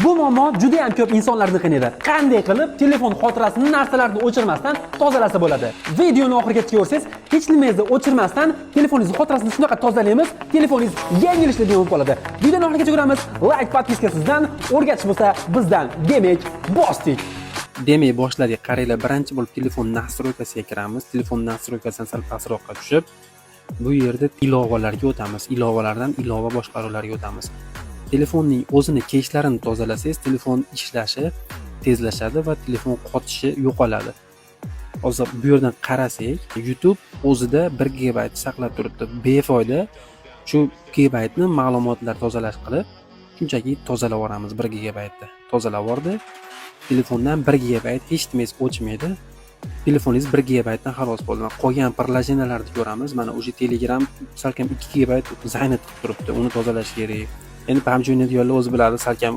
Bu muammo juda ham ko'p insonlarni qiynaydi. Qanday qilib telefon xotirasini narsalarni o'chirmasdan tozalasa bo'ladi? Videoni oxirigacha ko'rsangiz, hech nimangizni o'chirmasdan telefoningiz xotirasini shunaqa tozalaymiz, telefoningiz yangi ishlashga bo'ladi. Videoni oxirigacha ko'ramiz. Like, podpiska sizdan, o'rgatish bo'lsa bizdan. Demak, bosdik. Demak, boshladik. Qaranglar, birinchi bo'lib telefon nastroykasiga kiramiz. Telefon nastroykasidan sal pastroqqa tushib, bu yerda ilovalarga o'tamiz. Ilovalardan ilova boshqaruvlarga o'tamiz. Telefonning o'zini keshlarini tozalasangiz, telefon ishlashi tezlashadi va telefon qotishi yo'qoladi. Hozir bu yerdan qarasak, YouTube o'zida 1 GB saqlab turibdi. Befoyda shu gigabaytni ma'lumotlar tozalash qilib, shunchaki tozalab yuboramiz 1 GB da. Tozalab yubordi. Telefondan 1 GB hech nimangiz o'chmaydi. Telefoningiz 1 GB dan xalos bo'ldi. Qolgan prilojenalarni ko'ramiz. Mana o'sha Telegram salkam 2 GB zaynat turibdi. Uni tozalash kerak. Endi hamma o'zi biladi, salkam